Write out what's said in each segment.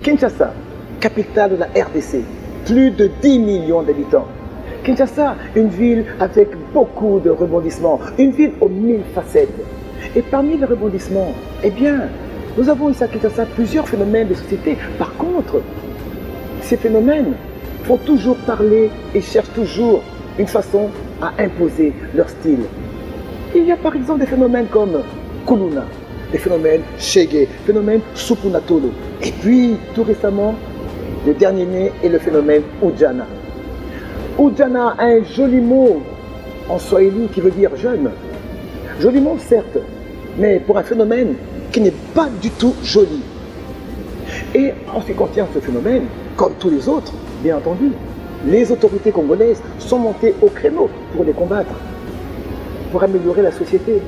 Kinshasa, capitale de la RDC, plus de 10 millions d'habitants. Kinshasa, une ville avec beaucoup de rebondissements, une ville aux 1000 facettes. Et parmi les rebondissements, eh bien, nous avons ici à Kinshasa plusieurs phénomènes de société. Par contre, ces phénomènes font toujours parler et cherchent toujours une façon à imposer leur style. Il y a par exemple des phénomènes comme Kuluna, des phénomènes Shege, phénomènes Supunatolo. Et puis, tout récemment, le dernier né est le phénomène Ujana. Ujana a un joli mot en swahili qui veut dire jeune. Joli mot certes, mais pour un phénomène qui n'est pas du tout joli. Et en ce qui concerne ce phénomène, comme tous les autres, bien entendu, les autorités congolaises sont montées au créneau pour les combattre, pour améliorer la société.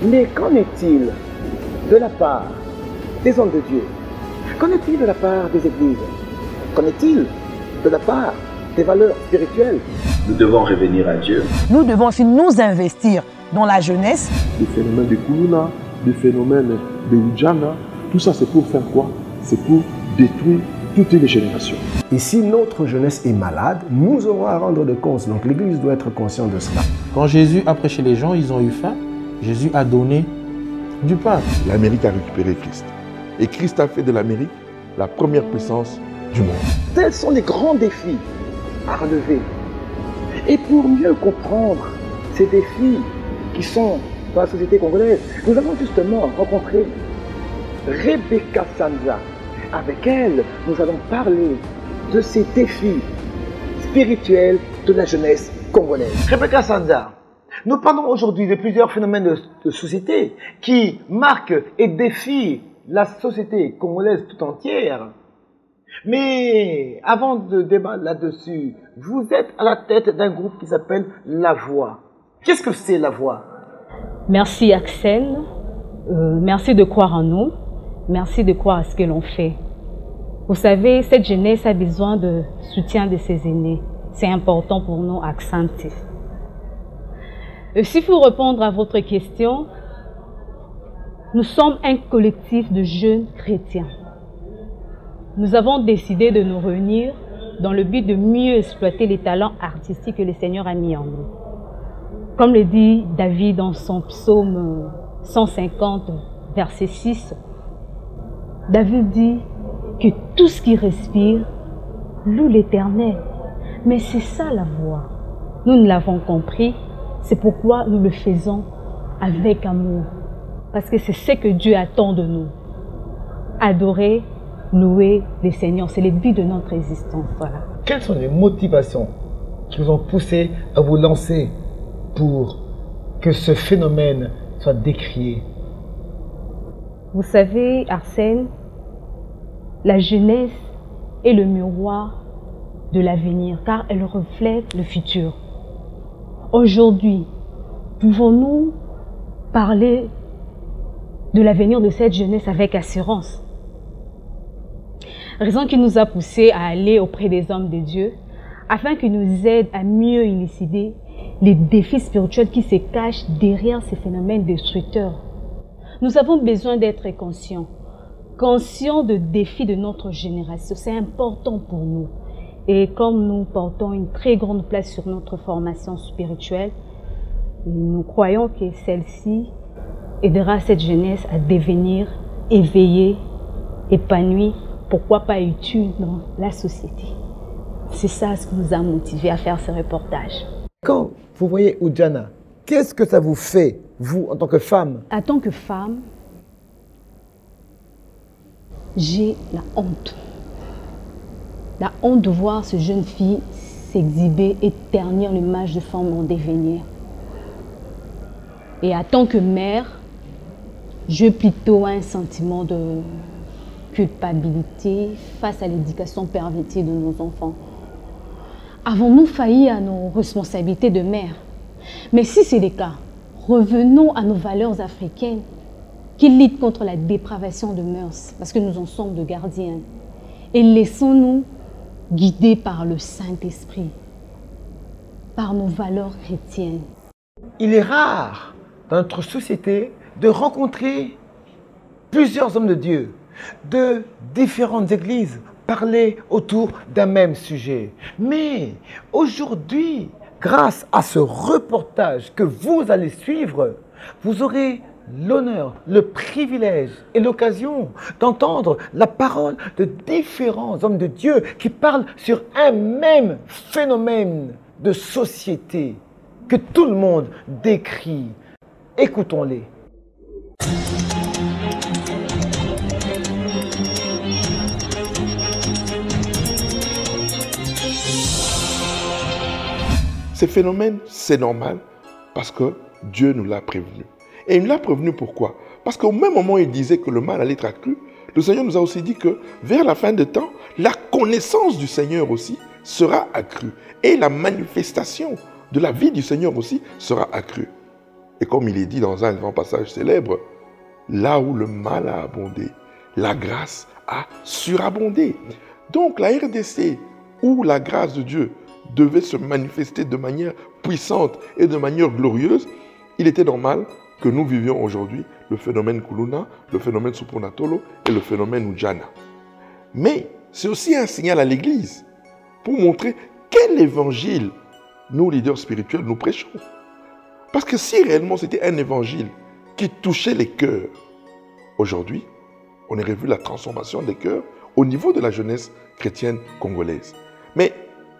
Mais qu'en est-il de la part des hommes de Dieu? Qu'en est-il de la part des églises? Qu'en est-il de la part des valeurs spirituelles? Nous devons revenir à Dieu. Nous devons aussi nous investir dans la jeunesse. Le phénomène de Kuluna, le phénomène de Ujana, tout ça c'est pour faire quoi? C'est pour détruire toutes les générations. Et si notre jeunesse est malade, nous aurons à rendre de compte. Donc l'Église doit être consciente de cela. Quand Jésus a prêché les gens, ils ont eu faim. Jésus a donné du pain. L'Amérique a récupéré Christ. Et Christ a fait de l'Amérique la première puissance du monde. Tels sont les grands défis à relever. Et pour mieux comprendre ces défis qui sont dans la société congolaise, nous avons justement rencontré Rebecca Sanza. Avec elle, nous allons parler de ces défis spirituels de la jeunesse congolaise. Rebecca Sanza, nous parlons aujourd'hui de plusieurs phénomènes de société qui marquent et défient la société congolaise tout entière. Mais avant de débattre là-dessus, vous êtes à la tête d'un groupe qui s'appelle La Voix. Qu'est-ce que c'est La Voix? Merci Axel, merci de croire en nous, merci de croire à ce que l'on fait. Vous savez, cette jeunesse a besoin de soutien de ses aînés. C'est important pour nous, Accente. Si pour répondre à votre question, nous sommes un collectif de jeunes chrétiens. Nous avons décidé de nous réunir dans le but de mieux exploiter les talents artistiques que le Seigneur a mis en nous. Comme le dit David dans son psaume 150, verset 6, David dit que tout ce qui respire loue l'Éternel. Mais c'est ça la voix. Nous l'avons compris, c'est pourquoi nous le faisons avec amour. Parce que c'est ce que Dieu attend de nous. Adorer, louer le Seigneur, c'est le but de notre existence. Voilà. Quelles sont les motivations qui vous ont poussé à vous lancer pour que ce phénomène soit décrié? Vous savez, Arsène, la jeunesse est le miroir de l'avenir, car elle reflète le futur. Aujourd'hui, pouvons-nous parler de l'avenir de cette jeunesse avec assurance? Raison qui nous a poussé à aller auprès des hommes de Dieu, afin qu'ils nous aident à mieux élucider les défis spirituels qui se cachent derrière ces phénomènes destructeurs. Nous avons besoin d'être conscients des défis de notre génération. C'est important pour nous. Et comme nous portons une très grande place sur notre formation spirituelle, nous croyons que celle-ci aidera cette jeunesse à devenir éveillée, épanouie, pourquoi pas utile dans la société. C'est ça ce qui nous a motivés à faire ce reportage. Quand vous voyez Ujana, qu'est-ce que ça vous fait, vous, en tant que femme? En tant que femme, j'ai la honte. La honte de voir ce jeune fille s'exhiber et ternir l'image de femme en devenir. Et en tant que mère, j'ai plutôt un sentiment de culpabilité face à l'éducation pervertie de nos enfants. Avons-nous failli à nos responsabilités de mère? Mais si c'est le cas, revenons à nos valeurs africaines qui luttent contre la dépravation de mœurs, parce que nous en sommes de gardiens. Et laissons-nous guider par le Saint-Esprit, par nos valeurs chrétiennes. Il est rare dans notre société de rencontrer plusieurs hommes de Dieu, de différentes églises parlaient autour d'un même sujet. Mais aujourd'hui, grâce à ce reportage que vous allez suivre, vous aurez l'honneur, le privilège et l'occasion d'entendre la parole de différents hommes de Dieu qui parlent sur un même phénomène de société que tout le monde décrit. Écoutons-les. Ces phénomènes, c'est normal parce que Dieu nous l'a prévenu. Et il nous l'a prévenu pourquoi? Parce qu'au même moment où il disait que le mal allait être accru, le Seigneur nous a aussi dit que vers la fin des temps, la connaissance du Seigneur aussi sera accrue. Et la manifestation de la vie du Seigneur aussi sera accrue. Et comme il est dit dans un grand passage célèbre, là où le mal a abondé, la grâce a surabondé. Donc la RDC, où la grâce de Dieu devait se manifester de manière puissante et de manière glorieuse, il était normal que nous vivions aujourd'hui le phénomène Kuluna, le phénomène Supernatolo et le phénomène Ujana. Mais c'est aussi un signal à l'Église pour montrer quel évangile nous, leaders spirituels, nous prêchons. Parce que si réellement c'était un évangile qui touchait les cœurs, aujourd'hui, on aurait vu la transformation des cœurs au niveau de la jeunesse chrétienne congolaise. Mais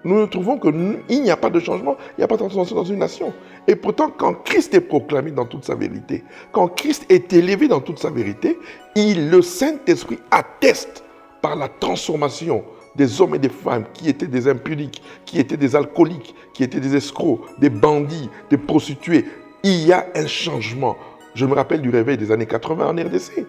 nous trouvons qu'il n'y a pas de changement, il n'y a pas de transformation dans une nation. Et pourtant, quand Christ est proclamé dans toute sa vérité, quand Christ est élevé dans toute sa vérité, le Saint-Esprit atteste par la transformation des hommes et des femmes qui étaient des impudiques, qui étaient des alcooliques, qui étaient des escrocs, des bandits, des prostituées. Il y a un changement. Je me rappelle du réveil des années 80 en RDC.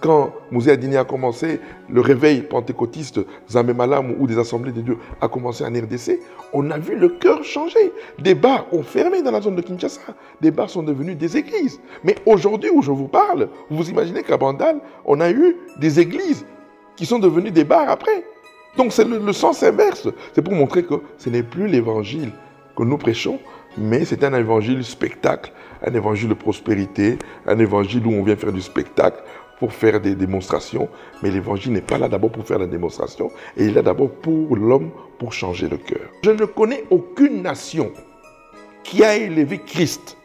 Quand Mouzé Adini a commencé, le réveil pentecôtiste Zambé Malam ou des assemblées de Dieu a commencé en RDC, on a vu le cœur changer. Des bars ont fermé dans la zone de Kinshasa. Des bars sont devenus des églises. Mais aujourd'hui où je vous parle, vous imaginez qu'à Bandal, on a eu des églises qui sont devenues des bars après. Donc c'est le sens inverse. C'est pour montrer que ce n'est plus l'évangile que nous prêchons, mais c'est un évangile spectacle, un évangile de prospérité, un évangile où on vient faire du spectacle, pour faire des démonstrations, mais l'évangile n'est pas là d'abord pour faire la démonstration, et il est là d'abord pour l'homme, pour changer le cœur. Je ne connais aucune nation qui a élevé Christ,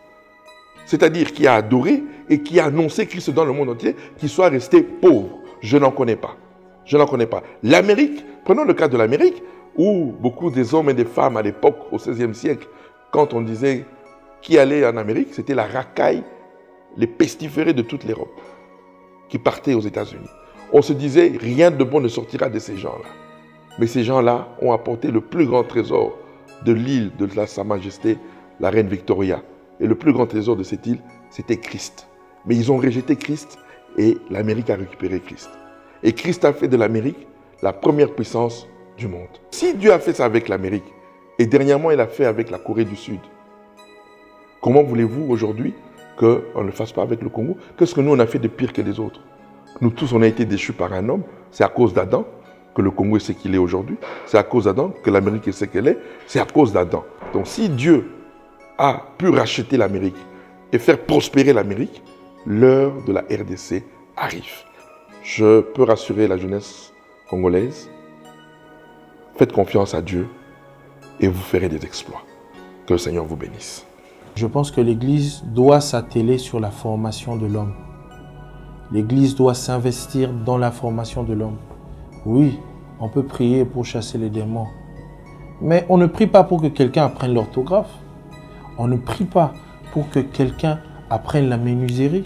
c'est-à-dire qui a adoré et qui a annoncé Christ dans le monde entier, qui soit resté pauvre. Je n'en connais pas. Je n'en connais pas. L'Amérique, prenons le cas de l'Amérique, où beaucoup des hommes et des femmes à l'époque, au XVIe siècle, quand on disait qui allait en Amérique, c'était la racaille, les pestiférés de toute l'Europe qui partaient aux États-Unis. On se disait, rien de bon ne sortira de ces gens-là. Mais ces gens-là ont apporté le plus grand trésor de l'île de Sa Majesté, la reine Victoria. Et le plus grand trésor de cette île, c'était Christ. Mais ils ont rejeté Christ et l'Amérique a récupéré Christ. Et Christ a fait de l'Amérique la première puissance du monde. Si Dieu a fait ça avec l'Amérique, et dernièrement il a fait avec la Corée du Sud, comment voulez-vous aujourd'hui qu'on ne le fasse pas avec le Congo? Qu'est-ce que nous on a fait de pire que les autres? Nous tous on a été déchus par un homme. C'est à cause d'Adam que le Congo est ce qu'il est aujourd'hui. C'est à cause d'Adam que l'Amérique est ce qu'elle est. C'est à cause d'Adam. Donc si Dieu a pu racheter l'Amérique et faire prospérer l'Amérique, l'heure de la RDC arrive. Je peux rassurer la jeunesse congolaise. Faites confiance à Dieu et vous ferez des exploits. Que le Seigneur vous bénisse. Je pense que l'Église doit s'atteler sur la formation de l'homme. L'Église doit s'investir dans la formation de l'homme. Oui, on peut prier pour chasser les démons. Mais on ne prie pas pour que quelqu'un apprenne l'orthographe. On ne prie pas pour que quelqu'un apprenne la menuiserie.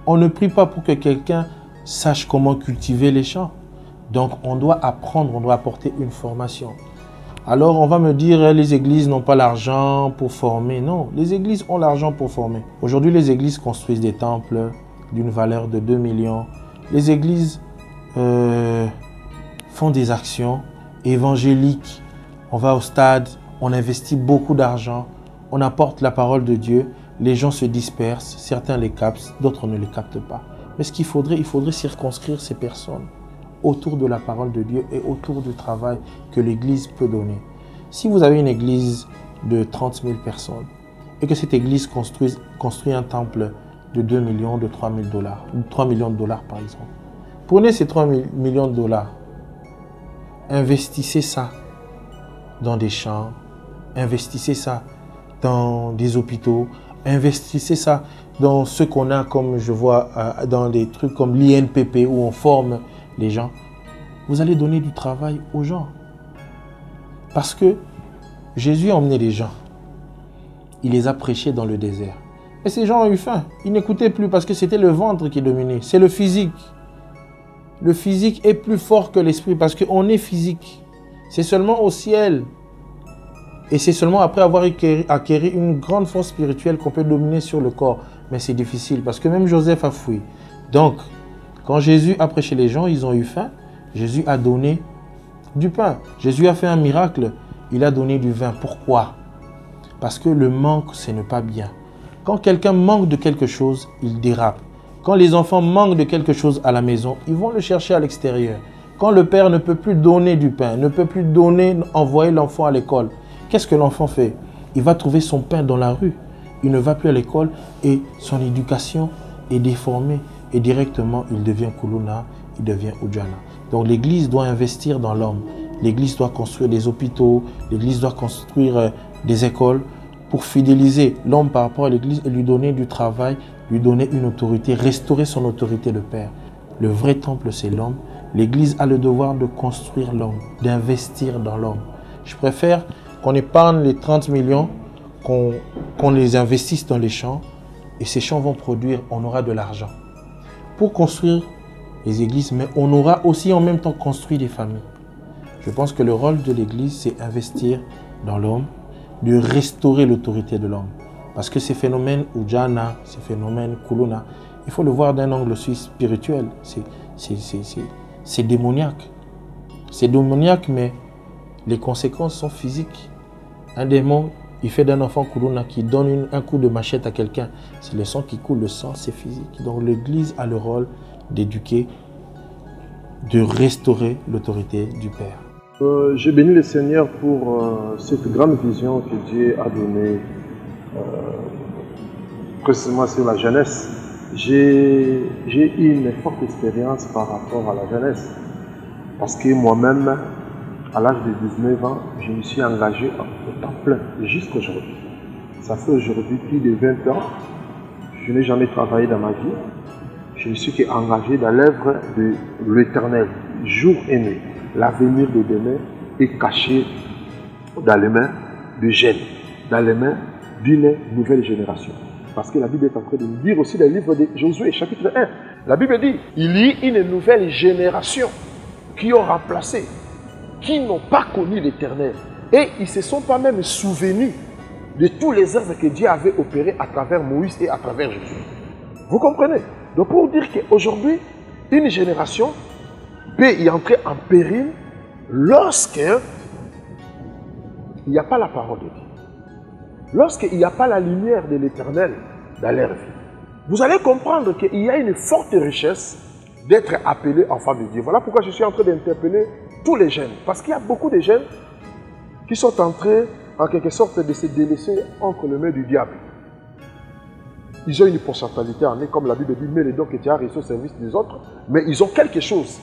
On ne prie pas pour que quelqu'un sache comment cultiver les champs. Donc on doit apprendre, on doit apporter une formation. Alors on va me dire, les églises n'ont pas l'argent pour former. Non, les églises ont l'argent pour former. Aujourd'hui, les églises construisent des temples d'une valeur de 2 millions. Les églises font des actions évangéliques. On va au stade, on investit beaucoup d'argent, on apporte la parole de Dieu, les gens se dispersent, certains les captent, d'autres ne les captent pas. Mais ce qu'il faudrait, il faudrait circonscrire ces personnes autour de la parole de Dieu et autour du travail que l'Église peut donner. Si vous avez une église de 30 000 personnes et que cette église construit un temple de 2 millions, de 3 000 $, 3 millions de dollars par exemple, Prenez ces 3 millions de dollars. Investissez ça dans des champs. Investissez ça dans des hôpitaux. Investissez ça dans ce qu'on a, comme je vois, dans des trucs comme l'INPP où on forme les gens. Vous allez donner du travail aux gens. Parce que Jésus a emmené les gens. Il les a prêchés dans le désert. Et ces gens ont eu faim. Ils n'écoutaient plus parce que c'était le ventre qui dominait. C'est le physique. Le physique est plus fort que l'esprit parce qu'on est physique. C'est seulement au ciel. Et c'est seulement après avoir acquis une grande force spirituelle qu'on peut dominer sur le corps. Mais c'est difficile parce que même Joseph a fui. Donc, quand Jésus a prêché les gens, ils ont eu faim. Jésus a donné du pain. Jésus a fait un miracle. Il a donné du vin. Pourquoi? Parce que le manque, ce n'est pas bien. Quand quelqu'un manque de quelque chose, il dérape. Quand les enfants manquent de quelque chose à la maison, ils vont le chercher à l'extérieur. Quand le père ne peut plus donner du pain, ne peut plus envoyer l'enfant à l'école, qu'est-ce que l'enfant fait? Il va trouver son pain dans la rue. Il ne va plus à l'école et son éducation est déformée. Et directement, il devient Kuluna, il devient Ujana. Donc l'Église doit investir dans l'homme. L'Église doit construire des hôpitaux, l'Église doit construire des écoles pour fidéliser l'homme par rapport à l'Église et lui donner du travail, lui donner une autorité, restaurer son autorité de Père. Le vrai temple, c'est l'homme. L'Église a le devoir de construire l'homme, d'investir dans l'homme. Je préfère qu'on épargne les 30 millions, qu'on les investisse dans les champs et ces champs vont produire, on aura de l'argent pour construire les églises, mais on aura aussi en même temps construit des familles. Je pense que le rôle de l'Église, c'est investir dans l'homme, de restaurer l'autorité de l'homme. Parce que ces phénomènes Ujana, ces phénomènes Kuluna, il faut le voir d'un angle aussi spirituel. C'est démoniaque. C'est démoniaque, mais les conséquences sont physiques. Un démon, il fait d'un enfant Kuluna qui donne un coup de machette à quelqu'un. C'est le sang qui coule, le sang, c'est physique. Donc l'Église a le rôle d'éduquer, de restaurer l'autorité du Père. Je bénis le Seigneur pour cette grande vision que Dieu a donnée précisément sur la jeunesse. J'ai eu une forte expérience par rapport à la jeunesse parce que moi-même, à l'âge de 19 ans, je me suis engagé au temps plein jusqu'aujourd'hui. Ça fait aujourd'hui plus de 20 ans. Je n'ai jamais travaillé dans ma vie. Je me suis engagé dans l'œuvre de l'Éternel, jour et nuit. L'avenir de demain est caché dans les mains de jeunes, dans les mains d'une nouvelle génération. Parce que la Bible est en train de nous dire aussi dans le livre de Josué, chapitre 1. La Bible dit, il y a une nouvelle génération qui ont remplacé, qui n'ont pas connu l'Éternel. Et ils ne se sont pas même souvenus de tous les œuvres que Dieu avait opérées à travers Moïse et à travers Jésus. Vous comprenez? Donc pour dire qu'aujourd'hui, une génération peut y entrer en péril lorsqu'il n'y a pas la parole de Dieu. Lorsqu'il n'y a pas la lumière de l'Éternel dans leur vie. Vous allez comprendre qu'il y a une forte richesse d'être appelé enfant de Dieu. Voilà pourquoi je suis en train d'interpeller tous les jeunes. Parce qu'il y a beaucoup de jeunes qui sont en train, en quelque sorte, de se délaisser entre les mains du diable. Ils ont une pourcentualité en eux, comme la Bible dit, mais les dons que tu as reçus au service des autres, mais ils ont quelque chose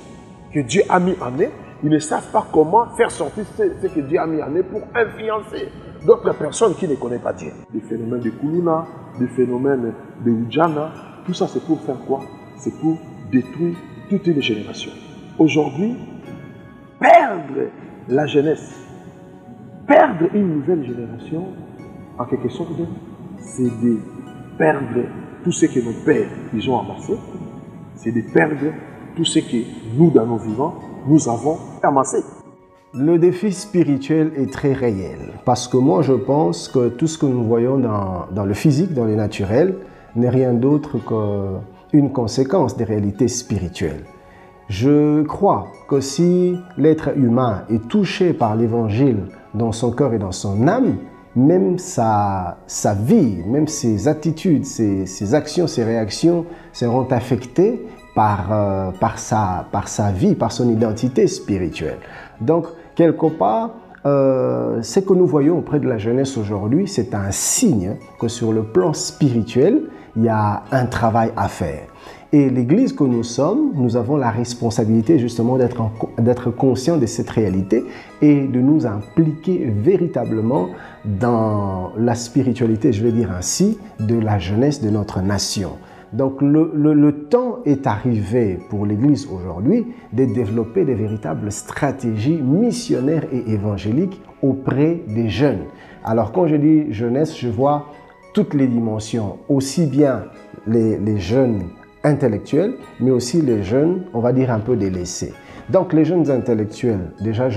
que Dieu a mis en eux. Ils ne savent pas comment faire sortir ce que Dieu a mis en eux pour influencer d'autres personnes qui ne connaissent pas Dieu. Des phénomènes de Kuluna, des phénomènes de Ujana, tout ça c'est pour faire quoi? C'est pour détruire toute une génération. Aujourd'hui, perdre la jeunesse, perdre une nouvelle génération, en quelque sorte, c'est de perdre tout ce que nos pères ils ont amassé, c'est de perdre tout ce que nous, dans nos vivants, nous avons amassé. Le défi spirituel est très réel parce que moi je pense que tout ce que nous voyons dans le physique, dans le naturel, n'est rien d'autre qu'une conséquence des réalités spirituelles. Je crois que si l'être humain est touché par l'évangile dans son cœur et dans son âme, même sa vie, même ses attitudes, ses actions, ses réactions seront affectées par sa vie, par son identité spirituelle. Donc, quelque part, ce que nous voyons auprès de la jeunesse aujourd'hui, c'est un signe que sur le plan spirituel, il y a un travail à faire. Et l'Église que nous sommes, nous avons la responsabilité justement d'être conscients de cette réalité et de nous impliquer véritablement dans la spiritualité, je vais dire ainsi, de la jeunesse de notre nation. Donc le temps est arrivé pour l'Église aujourd'hui de développer des véritables stratégies missionnaires et évangéliques auprès des jeunes. Alors quand je dis jeunesse, je vois toutes les dimensions, aussi bien les jeunes intellectuels, mais aussi les jeunes, on va dire un peu délaissés. Donc les jeunes intellectuels, déjà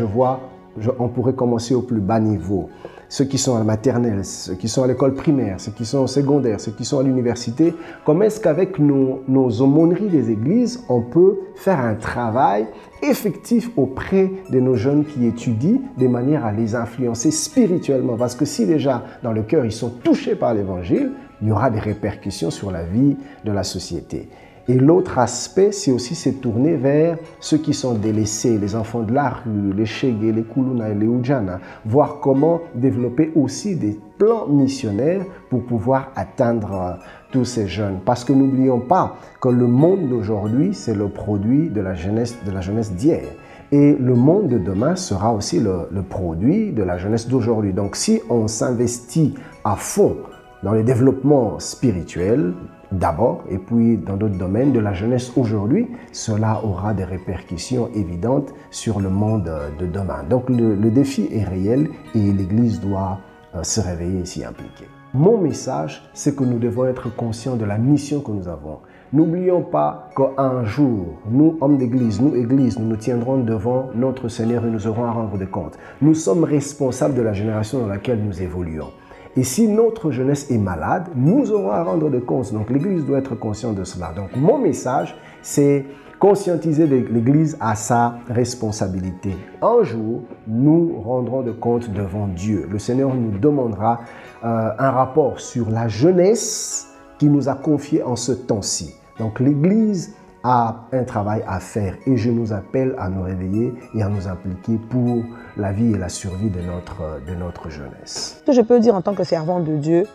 on pourrait commencer au plus bas niveau. Ceux qui sont à la maternelle, ceux qui sont à l'école primaire, ceux qui sont au secondaire, ceux qui sont à l'université. Comment est-ce qu'avec nos aumôneries des églises, on peut faire un travail effectif auprès de nos jeunes qui étudient de manière à les influencer spirituellement? Parce que si déjà dans le cœur ils sont touchés par l'évangile, il y aura des répercussions sur la vie de la société. Et l'autre aspect, c'est aussi se tourner vers ceux qui sont délaissés, les enfants de la rue, les Shege, les Kuluna et les Ujana, voir comment développer aussi des plans missionnaires pour pouvoir atteindre tous ces jeunes. Parce que n'oublions pas que le monde d'aujourd'hui, c'est le produit de la jeunesse d'hier. Et le monde de demain sera aussi le produit de la jeunesse d'aujourd'hui. Donc si on s'investit à fond dans le développement spirituel, d'abord, et puis dans d'autres domaines de la jeunesse aujourd'hui, cela aura des répercussions évidentes sur le monde de demain. Donc le défi est réel et l'Église doit se réveiller et s'y impliquer. Mon message, c'est que nous devons être conscients de la mission que nous avons. N'oublions pas qu'un jour, nous, hommes d'Église, nous nous tiendrons devant notre Seigneur et nous aurons à rendre des comptes. Nous sommes responsables de la génération dans laquelle nous évoluons. Et si notre jeunesse est malade, nous aurons à rendre des comptes. Donc l'Église doit être consciente de cela. Donc mon message, c'est conscientiser l'Église à sa responsabilité. Un jour, nous rendrons des comptes devant Dieu. Le Seigneur nous demandera un rapport sur la jeunesse qu'il nous a confiée en ce temps-ci. Donc l'Église a un travail à faire et je nous appelle à nous réveiller et à nous impliquer pour la vie et la survie de notre jeunesse. Ce que je peux dire en tant que servant de Dieu,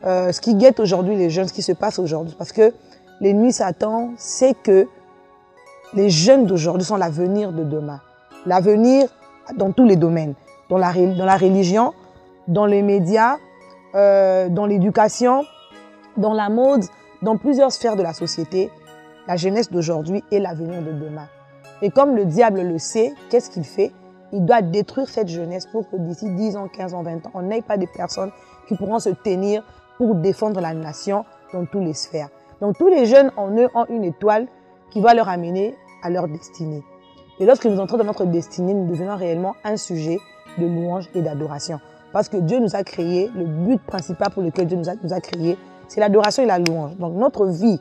ce qui guette aujourd'hui les jeunes, ce qui se passe aujourd'hui, parce que l'ennemi Satan sait que les jeunes d'aujourd'hui sont l'avenir de demain. L'avenir dans tous les domaines, dans la religion, dans les médias, dans l'éducation, dans la mode, dans plusieurs sphères de la société. La jeunesse d'aujourd'hui est l'avenir de demain. Et comme le diable le sait, qu'est-ce qu'il fait? Il doit détruire cette jeunesse pour que d'ici 10 ans, 15 ans, 20 ans, on n'ait pas de personnes qui pourront se tenir pour défendre la nation dans toutes les sphères. Donc tous les jeunes en eux ont une étoile qui va leur amener à leur destinée. Et lorsque nous entrons dans notre destinée, nous devenons réellement un sujet de louange et d'adoration. Parce que Dieu nous a créés, le but principal pour lequel Dieu nous a créés, c'est l'adoration et la louange. Donc notre vie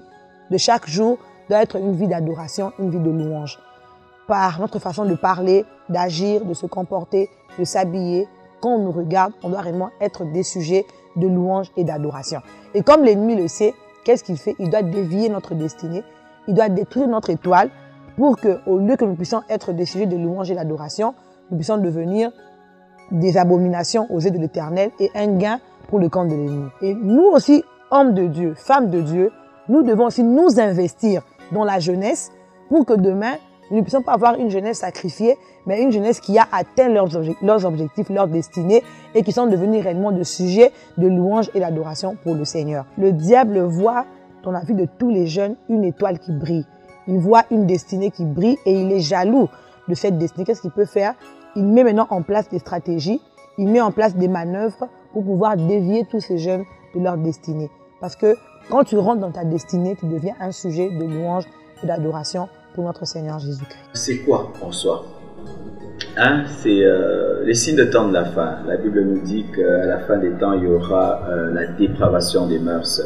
de chaque jour doit être une vie d'adoration, une vie de louange. Par notre façon de parler, d'agir, de se comporter, de s'habiller, quand on nous regarde, on doit réellement être des sujets de louange et d'adoration. Et comme l'ennemi le sait, qu'est-ce qu'il fait? Il doit dévier notre destinée, il doit détruire notre étoile pour qu'au lieu que nous puissions être des sujets de louange et d'adoration, nous puissions devenir des abominations aux yeux de l'Éternel et un gain pour le camp de l'ennemi. Et nous aussi, hommes de Dieu, femmes de Dieu, nous devons aussi nous investir dans la jeunesse pour que demain, nous ne puissions pas avoir une jeunesse sacrifiée, mais une jeunesse qui a atteint leurs objectifs, leur destinée et qui sont devenus réellement des sujets de louange et d'adoration pour le Seigneur. Le diable voit dans la vie de tous les jeunes une étoile qui brille. Il voit une destinée qui brille et il est jaloux de cette destinée. Qu'est-ce qu'il peut faire? Il met maintenant en place des stratégies, il met en place des manœuvres pour pouvoir dévier tous ces jeunes de leur destinée. Parce que quand tu rentres dans ta destinée, tu deviens un sujet de louange et d'adoration pour notre Seigneur Jésus-Christ. C'est quoi en soi? C'est les signes de temps de la fin. La Bible nous dit qu'à la fin des temps, il y aura la dépravation des mœurs.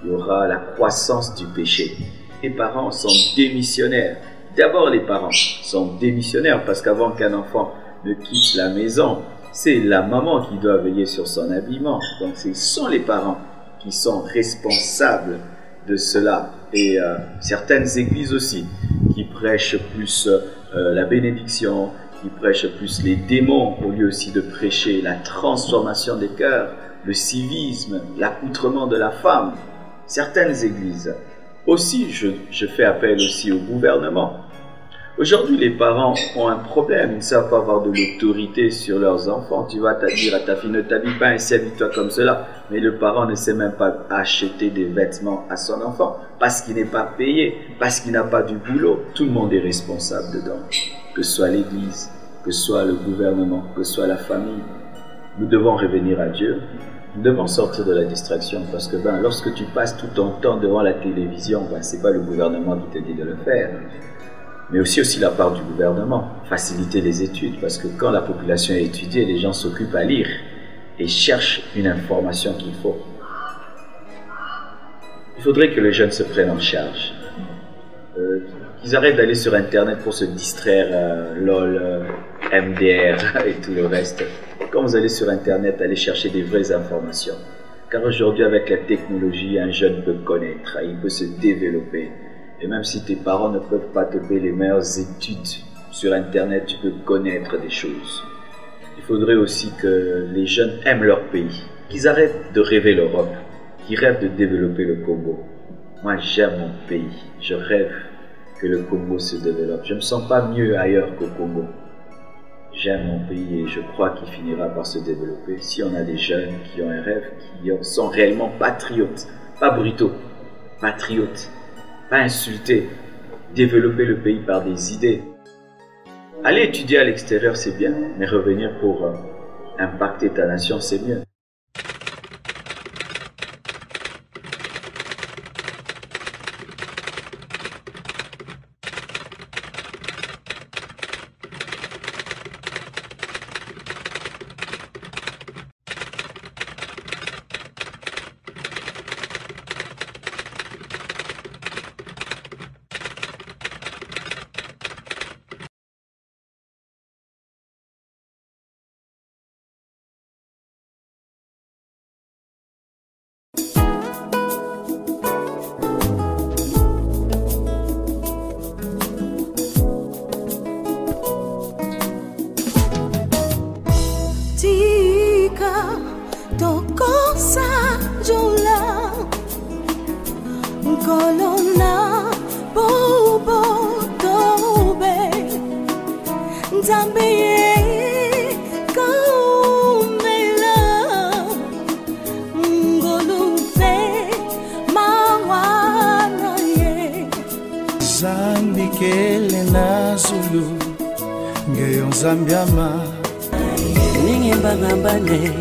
Il y aura la croissance du péché. Les parents sont démissionnaires. D'abord, les parents sont démissionnaires parce qu'avant qu'un enfant ne quitte la maison, c'est la maman qui doit veiller sur son habillement. Donc, ce sont les parents qui sont responsables de cela. Et certaines églises aussi, qui prêchent plus la bénédiction, qui prêchent plus les démons, au lieu aussi de prêcher la transformation des cœurs, le civisme, l'accoutrement de la femme. Certaines églises Aussi, je fais appel aussi au gouvernement. Aujourd'hui, les parents ont un problème. Ils ne savent pas avoir de l'autorité sur leurs enfants. Tu vas dire à ta fille, ne t'habille pas ainsi, habille-toi comme cela. Mais le parent ne sait même pas acheter des vêtements à son enfant parce qu'il n'est pas payé, parce qu'il n'a pas du boulot. Tout le monde est responsable dedans. Que ce soit l'église, que ce soit le gouvernement, que ce soit la famille. Nous devons revenir à Dieu. Nous devons sortir de la distraction parce que lorsque tu passes tout ton temps devant la télévision, ce n'est pas le gouvernement qui te dit de le faire. Mais aussi la part du gouvernement, faciliter les études, parce que quand la population est étudiée, les gens s'occupent à lire et cherchent une information qu'il faut. Il faudrait que les jeunes se prennent en charge, qu'ils arrêtent d'aller sur Internet pour se distraire, LOL, MDR et tout le reste. Quand vous allez sur Internet, allez chercher des vraies informations. Car aujourd'hui, avec la technologie, un jeune peut connaître, il peut se développer. Et même si tes parents ne peuvent pas te payer les meilleures études sur Internet, tu peux connaître des choses. Il faudrait aussi que les jeunes aiment leur pays, qu'ils arrêtent de rêver l'Europe, qu'ils rêvent de développer le Congo. Moi, j'aime mon pays. Je rêve que le Congo se développe. Je ne me sens pas mieux ailleurs qu'au Congo. J'aime mon pays et je crois qu'il finira par se développer si on a des jeunes qui ont un rêve, qui sont réellement patriotes, pas brutaux, patriotes. Pas insulter, développer le pays par des idées. Aller étudier à l'extérieur, c'est bien, mais revenir pour impacter ta nation, c'est mieux.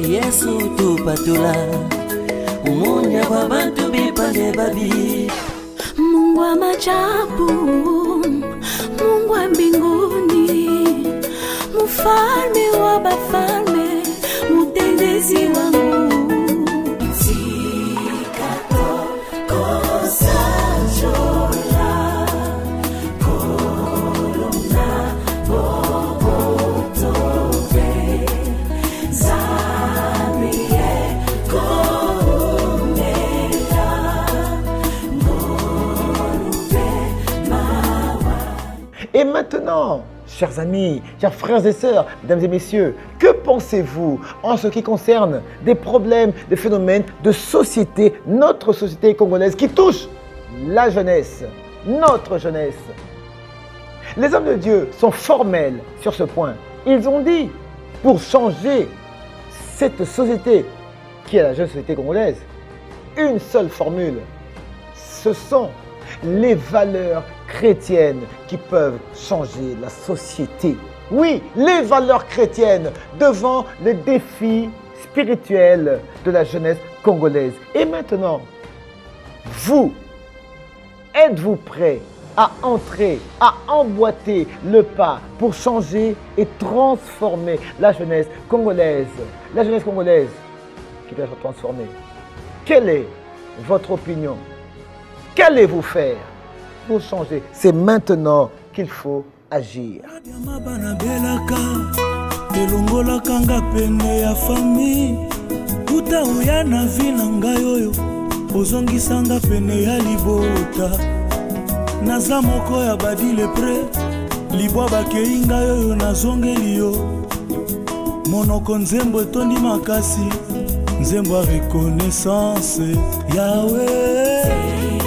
Yesu tupatula umoja kwa bantu bipande babi. Mungu wa majabu, Mungu wa mbinguni, mfalme wa bafalme, mtetezi wangu. Et maintenant, chers amis, chers frères et sœurs, mesdames et messieurs, que pensez-vous en ce qui concerne des problèmes, des phénomènes de société, notre société congolaise qui touche la jeunesse, notre jeunesse? Les hommes de Dieu sont formels sur ce point. Ils ont dit, pour changer cette société qui est la jeune société congolaise, une seule formule, ce sont les valeurs chrétiennes qui peuvent changer la société. Oui, les valeurs chrétiennes devant les défis spirituels de la jeunesse congolaise. Et maintenant, vous, êtes-vous prêts à entrer, à emboîter le pas pour changer et transformer la jeunesse congolaise? La jeunesse congolaise qui doit être transformée. Quelle est votre opinion? Qu'allez-vous faire pour changer? C'est maintenant qu'il faut agir. Naza moko ya badi le pre libwa bakeinga yoyo nazongeli yo monoko nzembo etondi makasi nzembo ya reconnaissance Yahweh